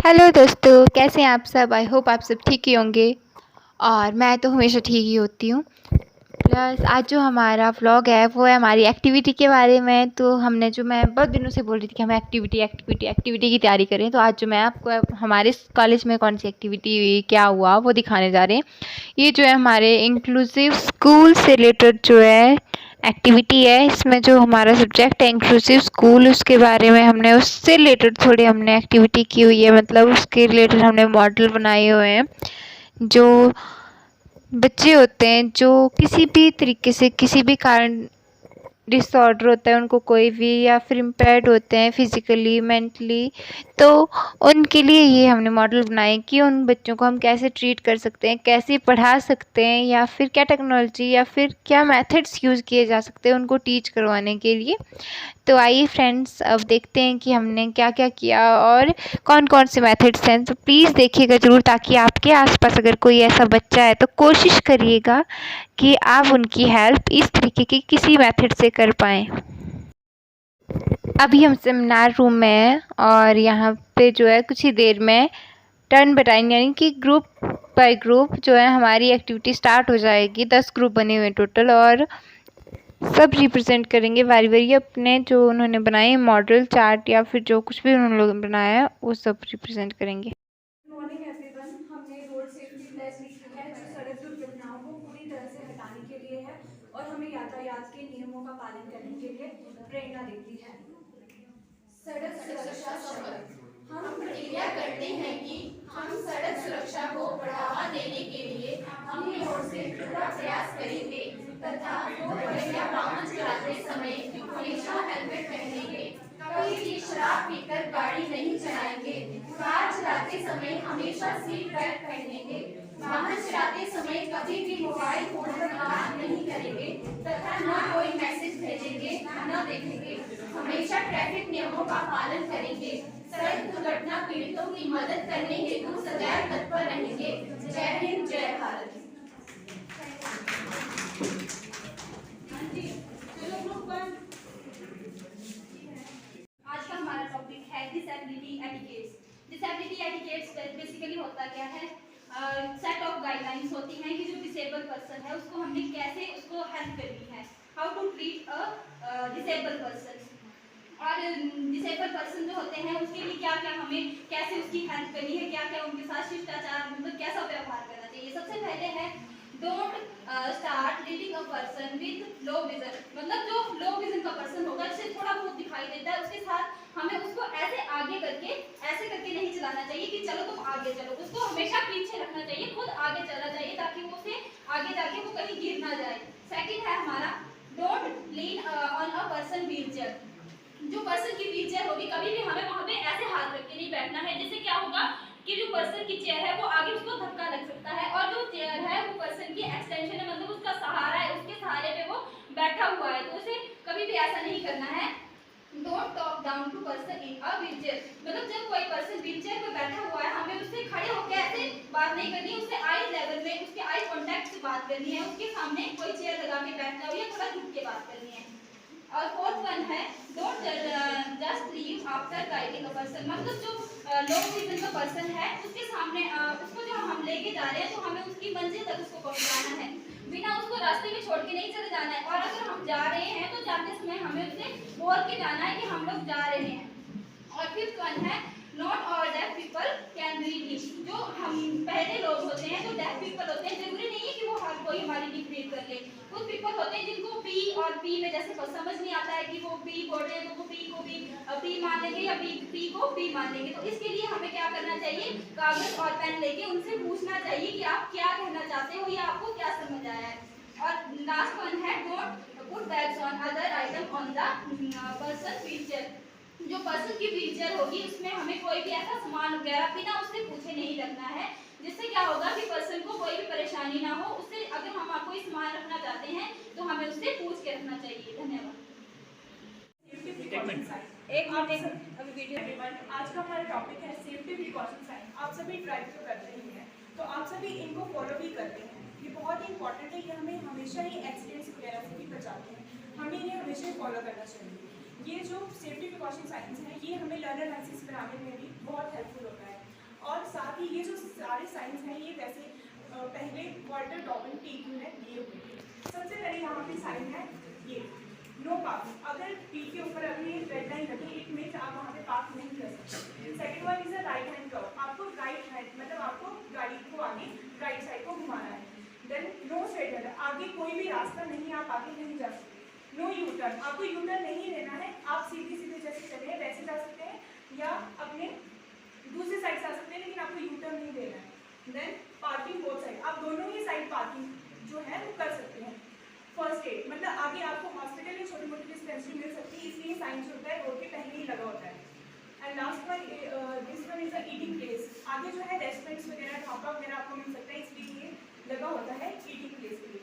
Hello दोस्तों, कैसे हैं आप सब। आई होप आप सब ठीक ही होंगे और मैं तो हमेशा ठीक ही होती हूँ। प्लस आज जो हमारा व्लॉग है वो है हमारी एक्टिविटी के बारे में। तो हमने जो मैं बहुत दिनों से बोल रही थी कि हम एक्टिविटी की तैयारी करें, तो आज जो मैं आपको हमारे कॉलेज में कौन सी एक्टिविटी हुई, क्या हुआ, वो दिखाने जा रहे हैं। ये जो है हमारे इंक्लूसिव स्कूल से रिलेटेड जो है एक्टिविटी है। इसमें जो हमारा सब्जेक्ट है इंक्लूसिव स्कूल, उसके बारे में हमने उससे रिलेटेड थोड़ी हमने एक्टिविटी की हुई है। मतलब उसके रिलेटेड हमने मॉडल बनाए हुए हैं। जो बच्चे होते हैं जो किसी भी तरीके से किसी भी कारण डिसऑर्डर होता है उनको कोई भी, या फिर इम्पेयर्ड होते हैं फिज़िकली मेंटली, तो उनके लिए ये हमने मॉडल बनाए कि उन बच्चों को हम कैसे ट्रीट कर सकते हैं, कैसे पढ़ा सकते हैं, या फिर क्या टेक्नोलॉजी या फिर क्या मेथड्स यूज़ किए जा सकते हैं उनको टीच करवाने के लिए। तो आइए फ्रेंड्स, अब देखते हैं कि हमने क्या क्या किया और कौन कौन से मेथड्स हैं। तो प्लीज़ देखिएगा ज़रूर, ताकि आपके आसपास अगर कोई ऐसा बच्चा है तो कोशिश करिएगा कि आप उनकी हेल्प इस तरीके की किसी मेथड से कर पाएँ। अभी हम सेमिनार रूम में हैं और यहाँ पे जो है कुछ ही देर में टर्न बाय टर्न यानी कि ग्रुप बाय ग्रुप जो है हमारी एक्टिविटी स्टार्ट हो जाएगी। 10 ग्रुप बने हुए टोटल, और सब रिप्रेजेंट करेंगे बारी बारी अपने जो उन्होंने बनाए मॉडल चार्ट या फिर जो कुछ भी उन्होंने लोग बनाया है वो सब रिप्रेजेंट करेंगे। Morning everyone. हमने रोड सेफ्टी प्लान लिखी है जो सड़क दुर्घटनाओं को पूरी तरह से हटाने के लिए है और हमें यातायात के नियमों का पालन करने के लिए प्रेरणा देती है। सड़क सुरक्षा शपथ। हम प्रतिज्ञा करते हैं कि हम सड़क सुरक्षा को बढ़ावा देने के लिए अपनी ओर से पूरा प्रयास करेंगे तथा दो पहिया वाहन चलाते समय हमेशा हेलमेट पहनेंगे, कभी भी शराब पीकर गाड़ी नहीं चलाएंगे, कार चलाते समय हमेशा सीट बेल्ट पहनेंगे, वाहन चलाते समय कभी भी मोबाइल फोन पर बात नहीं करेंगे तथा न कोई मैसेज भेजेंगे न देखेंगे, हमेशा ट्रैफिक नियमों का पालन करेंगे, सड़क दुर्घटना पीड़ितों की मदद करने हेतु सदैव तत्पर रहेंगे। जय हिंद, जय भारत। आज का हमारा टॉपिक है disability etiquettes. Disability etiquettes basically होता क्या है, सेट ऑफ गाइडलाइंस होती हैं कि जो डिसेबल पर्सन है उसको हमने कैसे उसको हेल्प करनी है, how to treat a disable person. और डिसेबल पर्सन जो होते हैं उसके लिए क्या क्या हमें कैसे उसकी हेल्प करनी है, क्या क्या उनके साथ शिष्टाचार मतलब कैसा व्यवहार करना चाहिए। सबसे पहले है don't start leading a person with low vision. मतलब जो लो विजन का पर्सन होगा जिसे थोड़ा बहुत दिखाई देता है उसके साथ हमें उसको ऐसे आगे करके ऐसे करके नहीं चलाना चाहिए कि चलो तुम आगे चलो, उसको हमेशा पीछे रखना चाहिए, खुद आगे चला चाहिए ताकि वो उसे आगे जाके वो कहीं गिर ना जाए। सेकंड है हमारा don't lean on a person wheelchair. जो पर्सन की व्हीलचेयर होगी कभी भी हमें वहां पे ऐसे हाथ रख के नहीं बैठना है, जिससे क्या होगा कि जो पर्सन की चेयर है वो आगे उसको धक्का लग सकता है, और जो चेयर है वो पर्सन की एक्सटेंशन है, मतलब उसका सहारा है, उसके सहारे पे वो बैठा हुआ है, तो उसे कभी भी ऐसा नहीं करना है। Don't talk down to person in a wheelchair. मतलब जब कोई पर्सन व्हीलचेयर पे बैठा हुआ है हमें उससे खड़े होकर ऐसे बात नहीं करनी, उससे आई लेवल में उसके आई कांटेक्ट से बात करनी है, उसके सामने कोई चेयर लगा के बैठना हो या थोड़ा झुक के बात करनी है। और फोर्थ वन है don't just leave after guiding a person. मतलब जो लो विजन का पर्सन है उसके सामने उसको जो हम लेके जा रहे हैं तो हमें उसकी मंजिल तक उसको पहुंचाना है, बिना उसको रास्ते में छोड़ के नहीं चले जाना है। और अगर हम जा रहे हैं तो जाते समय हमें उसे बोल के जाना है कि हम लोग जा रहे हैं। और फिफ्थ वन है not all deaf people can read English. जो हम पहले लोग होते हैं जो डेफ पीपल होते हैं जरूरी नहीं है कि वो हर कोई हमारी लिप रीड कर ले। कुछ पीपल होते हैं जिनको पी और पी में जैसे समझ नहीं आता है कि वो पी बोल रहे हैं तो वो पी को भी पी मान लेंगे या पी को पी मान लेंगे। तो इसके लिए हमें क्या करना चाहिए, कागज और पेन लेके उनसे पूछना चाहिए कि आप क्या कहना चाहते हो या आपको क्या समझ आया है। और लास्ट वन है don't put bags on other item on the person wheelchair. जो पर्सन की व्हीलचेयर होगी उसमें हमें कोई भी ऐसा सामान वगैरह बिना उससे पूछे नहीं रखना है, जिससे क्या होगा कि पर्सन को कोई भी परेशानी ना हो। उससे अगर हम कोई सामान रखना चाहते हैं तो हमें उससे पूछ के रखना चाहिए। धन्यवाद। अभी वीडियो आज का हमारा टॉपिक है सेफ्टी प्रिकॉशन साइन। आप सभी ड्राइव तो करते ही हैं, तो आप सभी इनको फॉलो भी करते हैं। ये बहुत ही इंपॉर्टेंट है, ये हमें हमेशा ही एक्सीडेंट्स वगैरह से भी बचाते हैं, हमें इन्हें हमेशा ही फॉलो करना चाहिए। ये जो सेफ्टी प्रिकॉशन साइंस है ये हमें लर्नर लाइसेंस बनाने में भी बहुत हेल्पफुल होता है। बाकी ये जो सारे साइंस हैं ये वैसे पहले वाल्टर डॉर्विन टीक्यू ने दिए हुए थे। सबसे पहले यहाँ पे साइन है ये नो पार्किंग। अगर पी के ऊपर अभी रेड लाइन लगी इट मीन्स आप वहाँ पे पार्क नहीं कर सकते। Second one is a right hand turn, आपको राइट हैंड मतलब आपको गाड़ी को आगे राइट साइड को घुमाना है। देन नो स्ट्रेट हैंड, आगे कोई भी रास्ता नहीं, आप आगे नहीं जा सकते। नो यू टर्न, आपको यू टर्न नहीं लेना है, आप सीधे सीधे जैसे चले वैसे जा सकते हैं या अपने दूसरे साइड से आ सकते हैं, लेकिन आपको यू टर्न नहीं लेना है। देन पार्किंग बोथ साइड, आप दोनों ही साइड पार्किंग जो है वो कर सकते हैं। फर्स्ट एड मतलब आगे आपको हॉस्पिटल या छोटी मोटी डिस्पेंसरी मिल सकती है, इसलिए साइन जो होता है रोड के पहले ही लगा होता है। And last one this one is a eating place, आगे जो है रेस्टोरेंट्स वगैरह ढाबा वगैरह आपको मिल सकता है, इसलिए ये लगा होता है ईटिंग प्लेस के लिए।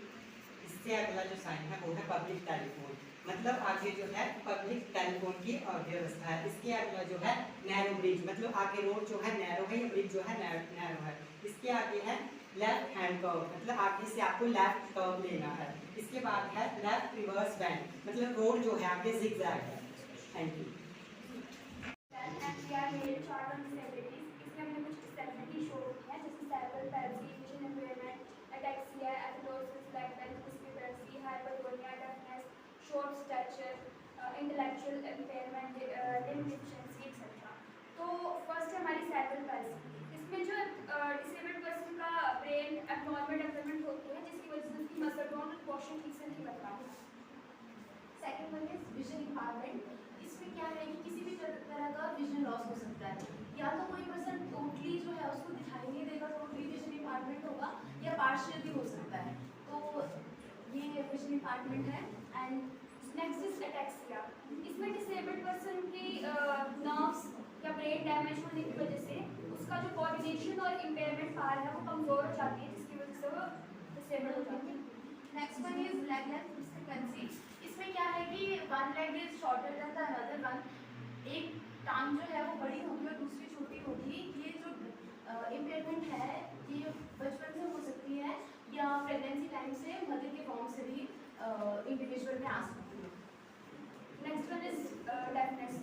इससे अगला जो साइन है वो है पब्लिक टेलीफोन, मतलब आगे जो है पब्लिक टेलीफोन की व्यवस्था है। इसके अगला जो है नैरो ब्रिज, मतलब आगे रोड जो है नैरो है या ब्रिज जो है नैरो है। इसके आगे है लेफ्ट हैंड कर्व, मतलब आगे से आपको लेफ्ट कर्व लेना है। इसके बाद है लेफ्ट रिवर्स बैंड, मतलब रोड जो है आगे जिगजैग है। Thank you. इसमें हमने कुछ डिसेबिलिटी शो की है, जैसे cerebral palsy, vision impairment, ataxia, athetosis, black belt, discrepancy, hypertonia, deafness, short stature, intellectual impairment, limb deficiency etcetera. तो फर्स्ट है हमारी सेरेब्रल पैल्सी। इसमें जो डिसेबल्ड पर्सन का ब्रेन एबनॉर्मल डेवलपमेंट होती है, जिसकी वजह से उसकी मसल टोन और पोर्शन ठीक से नहीं बन पाती। Second one is vision impairment. इसमें क्या है कि किसी भी तरह का विजन लॉस हो सकता है, या तो कोई पर्सन टोटली जो है उसको दिखाई नहीं देगा, टोटली विजन इम्पायरमेंट होगा, या पार्शियल भी हो सकता है। तो ये विजन इम्पायरमेंट है। And next is ataxia. इसमें डिसेबल्ड पर्सन की नर्व्स या ब्रेन डैमेज होने की वजह से उसका जो कोऑर्डिनेशन और इम्पेयरमेंट पावर है वो कमजोर हो जाती है, जिसकी वजह से वो डिसेबल्ड हो जाती है। Next one is leg length discrepancy. इसमें क्या है कि one leg is shorter than the another one, एक टांग जो है वो बड़ी होगी और दूसरी छोटी होगी। ये जो इम्पेयरमेंट है ये बचपन से हो सकती है या प्रेगनेंसी टाइम से मदर के फॉर्म से भी इंडिविजुअल में आ सकती है। Next one is deafness.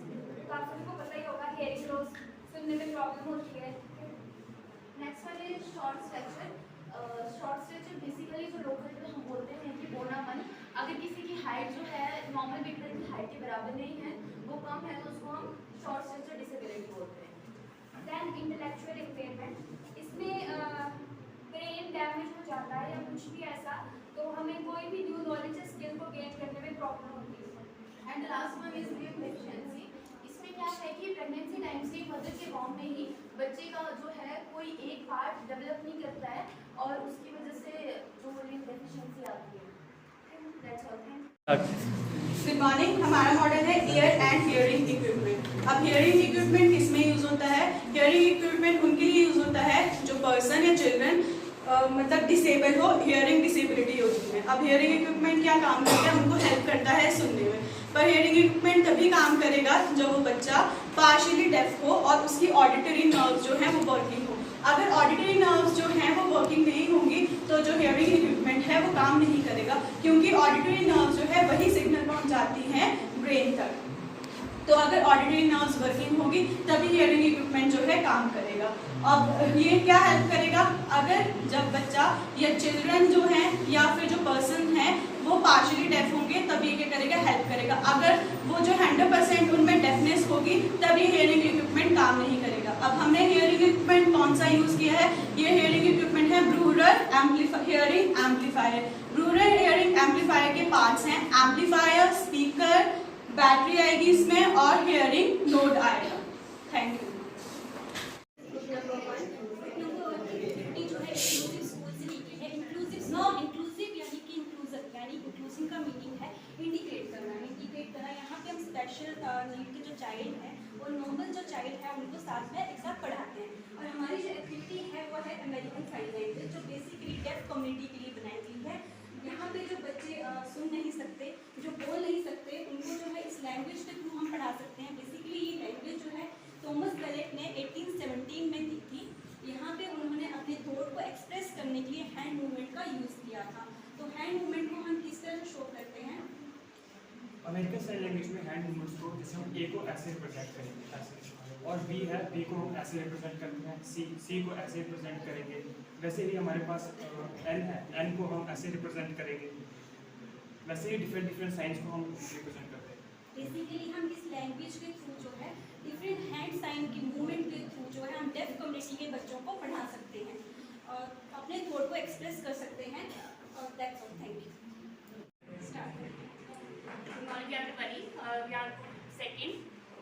तो आप सभी को पता ही होगा हियरिंग लॉस, सुनने में प्रॉब्लम होती है। Next one is short structure. Short structure basically जो लोकल में हम बोलते हैं कि बोनापन, अगर किसी की हाइट जो है नॉर्मल पीपल की हाइट के बराबर नहीं है, वो कम है, तो उसको हम शॉर्ट स्ट्रक्चर डिसेबिलिटी बोलते हैं। Then intellectual impairment. इसमें ब्रेन डैमेज हो जाता है या कुछ भी ऐसा, तो हमें कोई भी न्यू नॉलेज या स्किल को गेन करने में प्रॉब्लम होती है। And last one is limb deficiency. इसमें क्या है कि प्रेगनेंसी टाइम से मदर के फॉर्म में ही बच्चे का जो है कोई एक पार्ट डेवलप नहीं करता है और उसकी वजह से जो लिम्ब डेफिशिएंसी आती है। That's all, thank you. Good morning. हमारा मॉडल है ईयर एंड हियरिंग इक्विपमेंट। अब हियरिंग इक्विपमेंट किसमें यूज होता है? हियरिंग इक्विपमेंट उनके लिए यूज होता है जो पर्सन या चिल्ड्रन मतलब डिसेबल हो, हियरिंग डिसेबिलिटी हो जिनमें। अब हियरिंग इक्विपमेंट क्या काम करता है? उनको हेल्प करता है सुनने में। पर हियरिंग इक्विपमेंट तभी काम करेगा जब वो बच्चा पार्शियली डेफ हो और उसकी ऑडिटरी नर्व्स जो हैं वो वर्किंग हो। अगर ऑडिटरी नर्व्स जो हैं वो वर्किंग नहीं होंगी तो जो हियरिंग इक्विपमेंट है वो काम नहीं करेगा, क्योंकि ऑडिटरी नर्व्स जो है वही सिग्नल पहुंचाती हैं ब्रेन तक। तो अगर ऑडिटरी नर्व्स वर्किंग होगी तभी हियरिंग इक्विपमेंट जो है काम करेगा। अब ये क्या हेल्प करेगा? अगर जब बच्चा या चिल्ड्रन जो हैं या फिर जो पर्सन है वो पार्शियली डेफ होंगे तब ये क्या करेगा? हेल्प करेगा। अगर वो जो 100% उनमें डेफनेस होगी तभी हियरिंग इक्विपमेंट काम नहीं करेगा। अब हमने हियरिंग इक्विपमेंट कौन सा यूज़ किया है? ये हियरिंग इक्विपमेंट है ब्रूरर हियरिंग एम्पलीफायर। ब्रूरर हियरिंग एम्पलीफायर के पार्ट्स हैं एम्पलीफायर, स्पीकर, बैटरी आएगी इसमें और हियरिंग नोड आएगा। Thank you. इंक्लूसिव का मीनिंग है इंडिकेट करना, इंडिकेट करना। यहाँ पे हम स्पेशल नीड के जो चाइल्ड हैं और नॉर्मल जो चाइल्ड है उनको साथ में एक साथ पढ़ाते हैं। और हमारी जो एक्टिविटी है वो है अमेरिकन साइन लैंग्वेज, जो बेसिकली डेफ कम्युनिटी के लिए बनाई गई है। यहाँ पे जो बच्चे सुन नहीं सकते, जो बोल नहीं सकते, उनको जो है इस लैंग्वेज के थ्रू हम पढ़ा सकते हैं। बेसिकली ये लैंग्वेज जो है थॉमस बेलेट ने 1817 में दी थी। यहाँ पे उन्होंने अपने थॉट को एक्सप्रेस करने के लिए हैंड मूवमेंट का यूज़ किया था। तो हैंड मूवमेंट को हम किस तरह शो करते हैं? अमेरिकन साइन लैंग्वेज में हैंड मूवमेंट्स को जैसे हम ए को ऐसे प्रोजेक्ट करेंगे, ऐसे और बी है, बी को हम ऐसे रिप्रेजेंट करते हैं, सी को ऐसे रिप्रेजेंट करेंगे। वैसे ही हमारे पास एन है, एन को हम ऐसे रिप्रेजेंट करेंगे। वैसे ही डिफरेंट साइंस को हम रिप्रेजेंट करते हैं। बेसिकली हम इस लैंग्वेज के थ्रू जो है डिफरेंट हैंड साइन की मूवमेंट के थ्रू जो है हम डेफ कम्युनिटी के बच्चों को पढ़ा सकते हैं और अपने थॉट को एक्सप्रेस कर सकते हैं। और that's all, thank you. Second,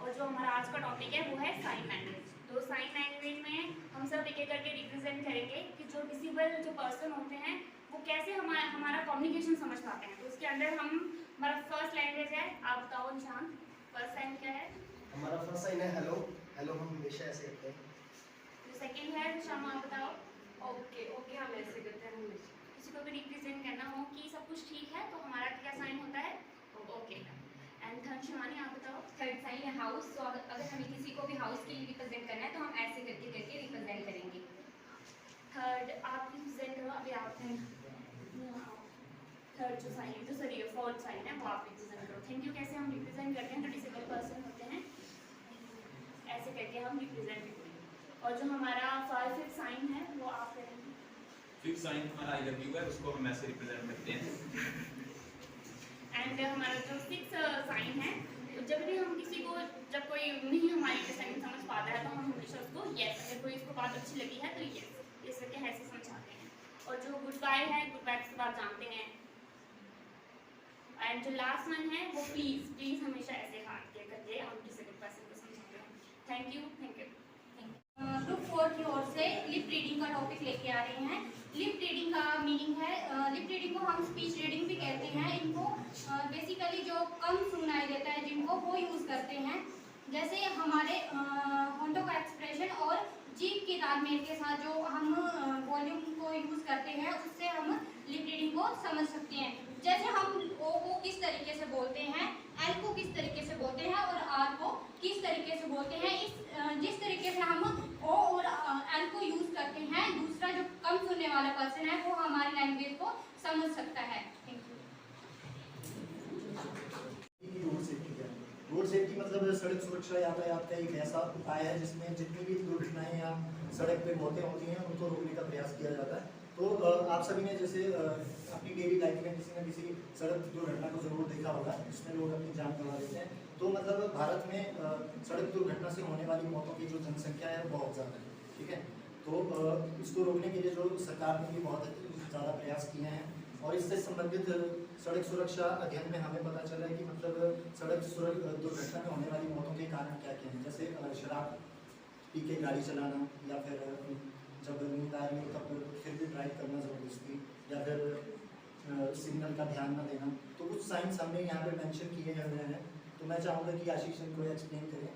और जो हमारा आज का टॉपिक है वो है साइन लैंग्वेज। तो साइन लैंग्वेज में हम सब एक एक करके रिप्रेजेंट करेंगे कि जो डिसेबल जो पर्सन होते हैं वो कैसे हमारा कम्युनिकेशन समझ पाते हैं। तो उसके अंदर हमारा फर्स्ट लैंग्वेज है, आप बताओ निशांत, फर्स्ट साइन क्या है? हमारा फर्स्ट साइन है हेलो। हेलो हम हमेशा ऐसे करते हैं। जो सेकेंड है शर्मा, आप बताओ। ओके ओके, हम ऐसे करते हैं हमेशा। किसी को भी रिप्रेजेंट करना हो कि सब कुछ ठीक है तो हमारा क्या साइन होता है? ओके। एंड थर्ड शिवानी, आप बताओ। थर्ड साइन है हाउस। तो अगर हमें किसी को भी हाउस के लिए रिप्रेजेंट करना है तो हम ऐसे करके रिप्रेजेंट करेंगे। थर्ड आप रिप्रेजेंट करो, अभी आप थर्ड जो साइन जो सॉरी फोर्थ साइन है वो आप रिप्रेजेंट करो। Thank you. कैसे हम रिप्रेजेंट करते हैं जो डिसेबल पर्सन होते हैं, ऐसे करके हम रिप्रेजेंट करेंगे। और जो हमारा फिफ्थ साइन है वो आप करेंगे। फिफ्थ साइन हमारा आई लव यू है, उसको हम ऐसे रिप्रेजेंट करते हैं। एंड हमारा जो सिक्स साइन है, जब भी हम किसी को जब कोई नहीं हमारी अंडरस्टैंडिंग समझ पाता है तो हम हमेशा उसको यस, अगर कोई इसको बात अच्छी लगी है तो यस करके ऐसे समझाते हैं। और जो गुड बाय है, गुड बाय के बाद जानते हैं। एंड जो लास्ट वन है वो प्लीज हमेशा ऐसे हाथ के करके हम किसी को पर्सन को समझाते हैं। Thank you. ग्रुप 4 की ओर से लिप रीडिंग का टॉपिक लेके आ रहे हैं। लिप रीडिंग का मीनिंग है, लिप रीडिंग को हम स्पीच रीडिंग भी कहते हैं। इनको बेसिकली जो कम सुनाई देता है जिनको वो यूज़ करते हैं। जैसे हमारे होंठों का एक्सप्रेशन और जीभ की तालमेल के साथ जो हम वॉल्यूम को यूज़ करते हैं उससे हम लिप रीडिंग को समझ सकते हैं। जैसे हम ओ को किस तरीके से बोलते हैं, एल को किस तरीके से बोलते हैं और आर को किस तरीके से बोलते हैं। जिस तरीके से हम ओ और एल को यूज़ करते हैं, दूसरा जो कम सुनने वाला पर्सन है वो हमारी लैंग्वेज को समझ सकता है। Thank you. रोड सेफ्टी मतलब सड़क सुरक्षा यातायात का एक ऐसा उपाय है जिसमें जितनी भी दुर्घटनाएं या सड़क पे मौतें होती हैं उनको रोकने का प्रयास किया जाता है। तो आप सभी ने जैसे अपनी डेली लाइफ में किसी न किसी सड़क दुर्घटना को जरूर देखा होगा जिसमें लोग अपनी जान गंवा देते हैं। तो मतलब भारत में सड़क दुर्घटना से होने वाली मौतों की जो जनसंख्या है वो बहुत ज़्यादा है, ठीक है। तो इसको रोकने के लिए जो सरकार ने भी बहुत ज़्यादा प्रयास किए हैं और इससे संबंधित सड़क सुरक्षा अध्ययन में हमें पता चला है कि मतलब सड़क दुर्घटना में होने वाली मौतों के कारण क्या क्या हैं। जैसे शराब पी के गाड़ी चलाना, या फिर जब नींद आ रही हो तब फिर भी ड्राइव करना ज़बरदस्ती, या फिर सिग्नल का ध्यान न देना। तो कुछ साइंस हमने यहाँ पे मेंशन किए हुए हैं। तो मैं चाहूँगा कि आशीष इनको एक्सप्लेन करें।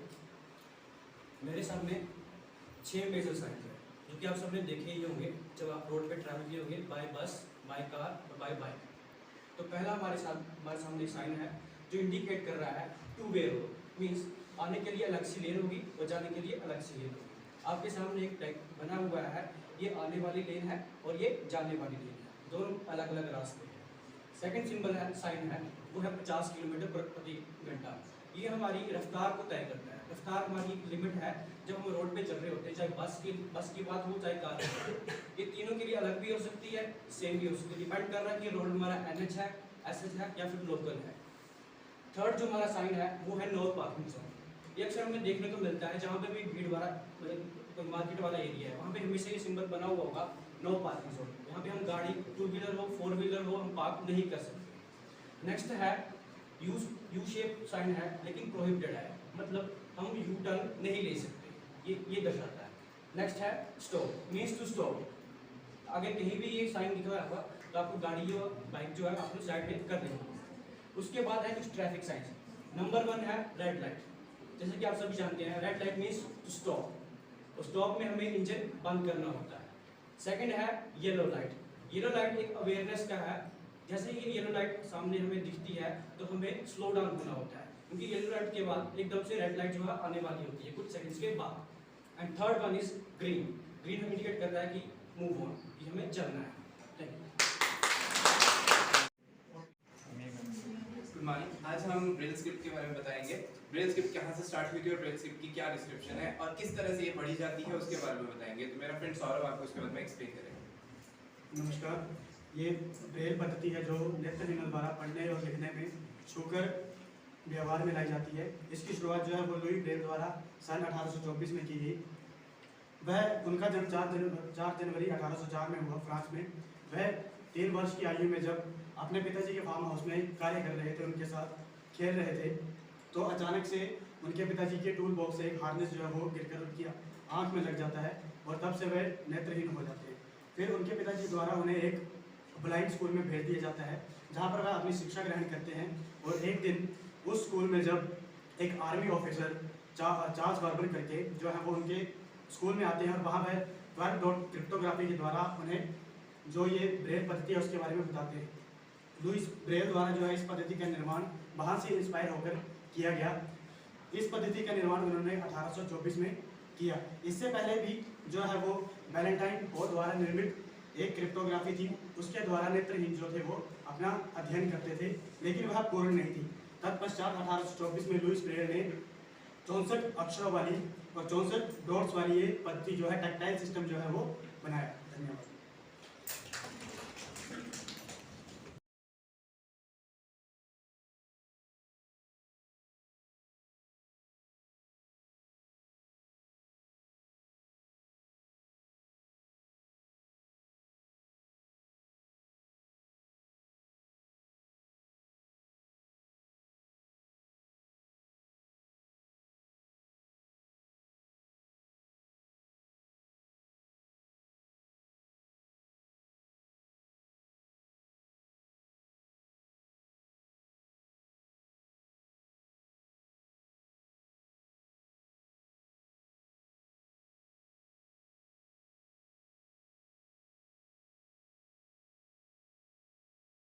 मेरे सामने 6 मेजर साइंस है जो कि आप सबने देखे ही होंगे जब आप रोड पे ट्रैवल किए होंगे बाय बस, बाय कार और बाय बाइक। तो पहला हमारे सामने साइन है जो इंडिकेट कर रहा है टू वे रोड, मीन्स आने के लिए अलग सी लेन होगी और जाने के लिए अलग सी लेन होगी। आपके सामने एक टैग बना हुआ है, ये आने वाली लेन है और ये जाने वाली लेन है, दोनों अलग अलग रास्ते हैं। सेकंड सिंबल है, साइन है, वो है 50 किलोमीटर प्रति घंटा। ये हमारी रफ्तार को तय करता है। रफ्तार हमारी लिमिट है जब हम रोड पे चल रहे होते हैं, चाहे बस की बात हो चाहे कार की हो। ये तीनों के लिए अलग भी हो सकती है, सेम भी हो सकती है, डिपेंड कर रहा है कि रोड हमारा NH है, SH है या फिर लोकल है। थर्ड जो हमारा साइन है वो है नो पार्किंग जोन। ये अक्सर हमें देखने को मिलता है जहाँ पे भी भीड़ वाला मतलब मार्केट वाला एरिया है, वहाँ पे हमेशा ये सिंबल बना हुआ होगा नो पार्किंग जोन। यहाँ पे हम गाड़ी 2 व्हीलर हो 4 व्हीलर हो हम पार्क नहीं कर सकते। नेक्स्ट है यू शेप साइन है लेकिन प्रोहिबिटेड है, मतलब हम यू टर्न नहीं ले सकते, ये दर्शाता है। नेक्स्ट है स्टॉप, मीन्स टू स्टॉप। अगर कहीं भी ये साइन लिखा हुआ तो आपको गाड़ी और बाइक जो है आपको साइड में कर देनी है। उसके बाद है कुछ ट्रैफिक साइंस। नंबर 1 है रेड लाइट। जैसे कि आप सभी जानते हैं red light means to stop, और स्टॉप में हमें इंजन बंद करना होता है। सेकंड है येलो लाइट। येलो लाइट एक अवेयरनेस का है, जैसे ही येलो लाइट सामने हमें दिखती है तो हमें स्लो डाउन होना होता है, क्योंकि येलो लाइट के बाद एकदम से रेड लाइट जो है आने वाली होती है कुछ सेकंड्स के बाद। And third one is green. Green हमें इंडिकेट करता है कि मूव ऑन, कि हमें चलना है। Thank you. Good morning. आज हम ब्रेल स्क्रिप्ट के बारे में बताएंगे। ब्रेल स्क्रिप्ट कहाँ से स्टार्ट हुई थी और ब्रेल स्क्रिप्ट की क्या डिस्क्रिप्शन है और किस तरह से ये पढ़ी जाती है उसके बारे में बताएंगे। तो मेरा फ्रेंड सौरभ आपको उसके बारे में एक्सप्लेन करेगा। नमस्कार। ये ब्रेल पद्धति है जो नेत्रहीनों द्वारा पढ़ने और लिखने में छूकर व्यवहार में लाई जाती है। इसकी शुरुआत जो है वो लुई ब्रेल द्वारा सन 1824 में की गई। वह उनका जन्म 4 जनवरी 1804 में हुआ फ्रांस में। वह 3 वर्ष की आयु में जब अपने पिताजी के फार्म हाउस में कार्य कर रहे थे, उनके साथ खेल रहे थे, तो अचानक से उनके पिताजी के टूल बॉक्स से एक हार्नेस जो है वो गिरकर उनकी आंख में लग जाता है और तब से वह नेत्रहीन हो जाते हैं। फिर उनके पिताजी द्वारा उन्हें एक ब्लाइंड स्कूल में भेज दिया जाता है जहाँ पर वह अपनी शिक्षा ग्रहण करते हैं। और एक दिन उस स्कूल में जब एक आर्मी ऑफिसर चार्ल्स बार्बर करके जो है वो उनके स्कूल में आते हैं और वहाँ वह 12 डॉट क्रिप्टोग्राफी के द्वारा उन्हें जो ये ब्रेल पद्धति है उसके बारे में बताते हैं। लुईस ब्रेल द्वारा जो है इस पद्धति का निर्माण वहाँ से इंस्पायर होकर किया गया। इस पद्धति का निर्माण उन्होंने 1824 में किया। इससे पहले भी जो है वो वैलेंटाइन हॉल द्वारा निर्मित एक क्रिप्टोग्राफी थी, उसके द्वारा नेत्रहीन जो थे वो अपना अध्ययन करते थे, लेकिन वह पूर्ण नहीं थी। तत्पश्चात 1824 में लुईस ब्रेल ने 64 अक्षरों वाली और 64 डॉट्स वाली ये पद्धति जो है टैक्टाइल सिस्टम जो है वो बनाया। धन्यवाद।